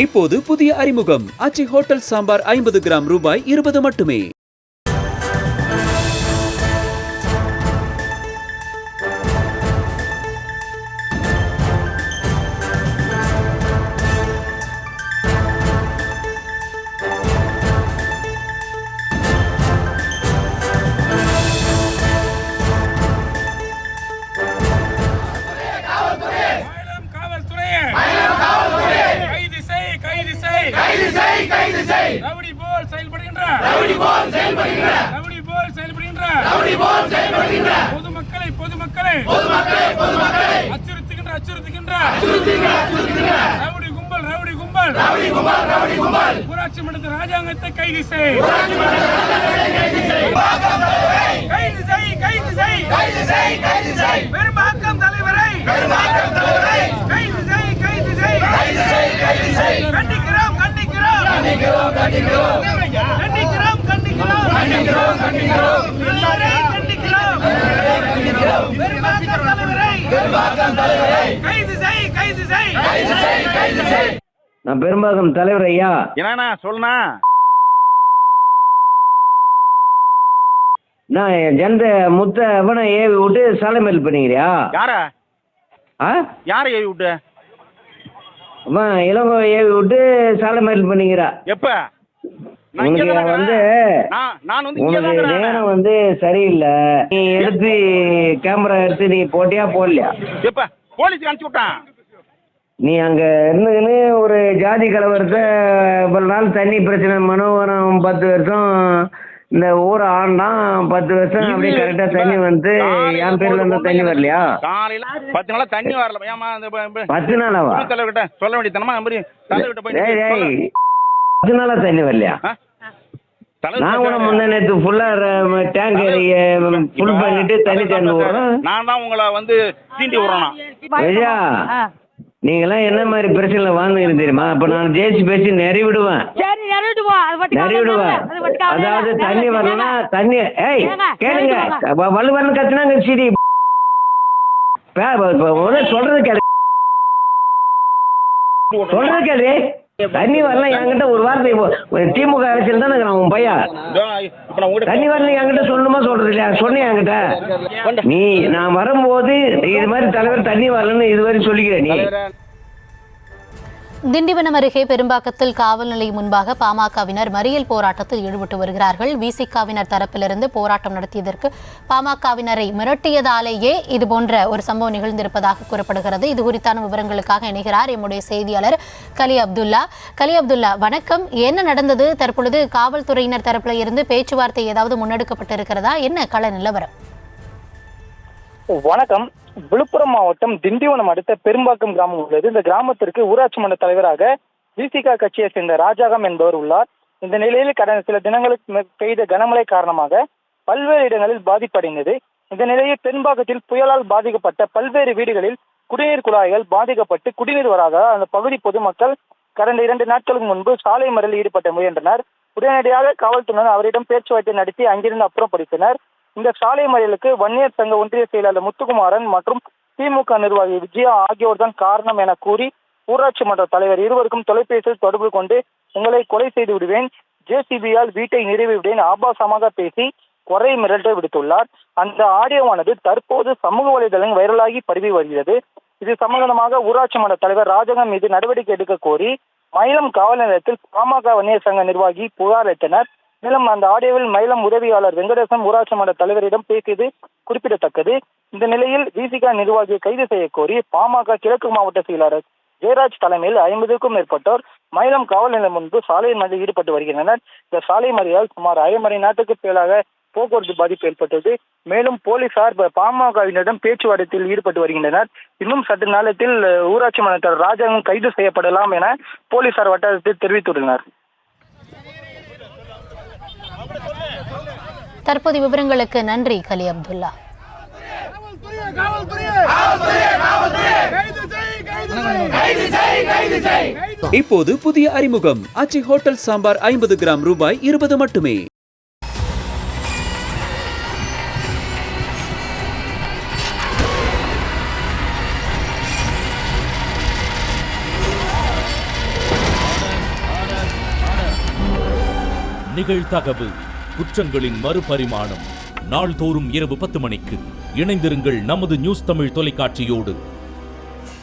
இப்போது புதிய அறிமுகம் ஆச்சி ஹோட்டல் சாம்பார் 50 கிராம் ரூபாய் 20 மட்டுமே. ஊராட்சி மன்ற ராஜாங்கத்தை கைது செய். பெரும்பாக்கம் தலைவரை கண்டிக்கிறோம். நான் பெரும்பாக்கம் தலைவர் ஐயா. என்னண்ணா சொல்லுண்ணா. நான் ஜெந்த முத்த அவனை ஏவி விட்டு சாலை மேல் பண்ணிக்கிறியா? யாரா? யாரை ஏவி விட்டு? அவன் இளங்கோ ஏவி விட்டு சாலை மேல் பண்ணிக்கிறா. எப்ப? உனக்கு வந்து உனக்கு நேரம் வந்து சரியில்லை. நீ எடுத்து கேமரா எடுத்து நீ போட்டியா போடலையா? எப்ப போலீஸ் அனுப்பிச்சு விட்டான்? நீ அங்க இருந்துன்னு ஒரு ஜாதி கலவரத்தை இவ்வளவு நாள் தண்ணி பிரச்சனை மனோகரம் 10 வருஷம் இந்த ஊரை ஆண்டான் 10 வருஷம் அப்படியே கரெக்டா தண்ணி வந்து என் பேர்ல இருந்த தண்ணி வரலையா? காலையில 10 நாளா தண்ணி வரல. ஏமா 10 நாளாவா? தலைவர்கிட்ட சொல்ல வேண்டியதனமா தலைவர்கிட்ட போய் 10 நாளா தண்ணி வரலையா? நான் கூட முன்ன நேற்று ஃபுல்லா டேங்க் ஃபுல் பண்ணிட்டு தண்ணி தந்து விடுறேன். நான் தான் உங்களை வந்து தீண்டி விடுறேன். ஐயா நீங்களாம் என்ன மாதிரி பிரச்சனை வாழ்ந்துருக்கு தெரியுமா? அப்ப நான் ஜெயிச்சு பேசி நிறைய விடுவேன். அதாவது தண்ணி வரலன்னா தண்ணி கேளுங்க வலுவன்னு கத்துனாங்க சரி சொல்றது கேளு தண்ணி வரல என்கிட்ட ஒரு வார்த்தை திமுக அரசியல் தானே உன் பையன் தண்ணி வரல என்கிட்ட சொல்லணுமா சொல்றது இல்லையா? சொன்னேன் என்கிட்ட நீ நான் வரும்போது இது மாதிரி தலைவர் தண்ணி வரலன்னு இதுவரை சொல்லிக்கிறேன். நீ திண்டிவனம் அருகே பெரும்பாக்கத்தில் காவல் நிலையம் முன்பாக பாமகவினர் மறியல் போராட்டத்தில் ஈடுபட்டு வருகிறார்கள். விசிகாவினர் தரப்பிலிருந்து போராட்டம் நடத்தியதற்கு பாமகவினரை மிரட்டியதாலேயே இதுபோன்ற ஒரு சம்பவம் நிகழ்ந்திருப்பதாக கூறப்படுகிறது. இது குறித்தான விவரங்களுக்காக இணைகிறார் எம்முடைய செய்தியாளர் கலி அப்துல்லா. வணக்கம். என்ன நடந்தது? தற்பொழுது காவல்துறையினர் தரப்பில் இருந்து பேச்சுவார்த்தை ஏதாவது முன்னெடுக்கப்பட்டிருக்கிறதா? என்ன கள நிலவரம்? வணக்கம். விழுப்புரம் மாவட்டம் திண்டிவனம் அடுத்த பெரும்பாக்கம் கிராமம் உள்ளது. இந்த கிராமத்திற்கு ஊராட்சி மன்ற தலைவராக விசிகா கட்சியை சேர்ந்த ராஜாகம் என்பவர் உள்ளார். இந்த நிலையில் கடந்த சில தினங்களுக்கு பெய்த கனமழை காரணமாக பல்வேறு இடங்களில் பாதிப்படைந்தது. இந்த நிலையில் பெரும்பாக்கத்தில் புயலால் பாதிக்கப்பட்ட பல்வேறு வீடுகளில் குடிநீர் குழாய்கள் பாதிக்கப்பட்டு குடிநீர் வராத அந்த பகுதி பொதுமக்கள் கடந்த 2 நாட்களுக்கு முன்பு சாலை மறியலில் ஈடுபட முயன்றனர். உடனடியாக காவல்துறையினர் அவரிடம் பேச்சுவார்த்தை நடத்தி அங்கிருந்து அப்புறப்படுத்தினர். இந்த சாலை மறியலுக்கு வன்னியர் சங்க ஒன்றிய செயலாளர் முத்துக்குமாரன் மற்றும் திமுக நிர்வாகி விஜயா ஆகியோர் தான் காரணம் என கூறி ஊராட்சி மன்ற தலைவர் இருவருக்கும் தொலைபேசியில் தொடர்பு கொண்டு உங்களை கொலை செய்து விடுவேன், ஜேசிபியால் வீட்டை நிறுவி விடுவேன் ஆபாசமாக பேசி கொலை மிரட்டல் விடுத்துள்ளார். அந்த ஆடியோவானது தற்போது சமூக வலைதளங்கள் வைரலாகி பரவி வருகிறது. இது சம்பந்தமாக ஊராட்சி மன்ற தலைவர் ராஜகம் மீது நடவடிக்கை எடுக்க கோரி மயிலம் காவல் நிலையத்தில் பாமக வன்னியர் சங்க நிர்வாகி புகார் அளித்தனர். மேலும் அந்த ஆடியோவில் மயிலம் உதவியாளர் வெங்கடேசன் ஊராட்சி மன்ற தலைவரிடம் பேசியது குறிப்பிடத்தக்கது. இந்த நிலையில் விசிகா நிர்வாகியை கைது செய்ய கோரி பாமக கிழக்கு மாவட்ட செயலாளர் ஜெயராஜ் தலைமையில் 50க்கும் மேற்பட்டோர் மயிலம் காவல் நிலையம் முன்பு சாலை மறியலில் ஈடுபட்டு வருகின்றனர். இந்த சாலை மறியலால் சுமார் 1/2 மணி நேரத்துக்கு மேலாக போக்குவரத்து பாதிப்பு ஏற்பட்டது. மேலும் போலீசார் பாமகவினரிடம் பேச்சுவார்த்தையில் ஈடுபட்டு வருகின்றனர். இன்னும் சற்று நேரத்தில் ஊராட்சி மன்ற ராஜாங்கம் கைது செய்யப்படலாம் என போலீசார் வட்டாரத்தில் தெரிவித்துள்ளனர். தற்போது விவரங்களுக்கு நன்றி கலி அப்துல்லா. இப்போது புதிய அறிமுகம் ஆச்சி ஹோட்டல் சாம்பார் 50 கிராம் ரூபாய் 20 மட்டுமே. நிகழ்தகவு, குற்றங்களின் மறுபரிமாணம். நாள்தோறும் இரவு 10 மணிக்கு இணைந்திருங்கள் நமது நியூஸ் தமிழ் தொலைக்காட்சியோடு.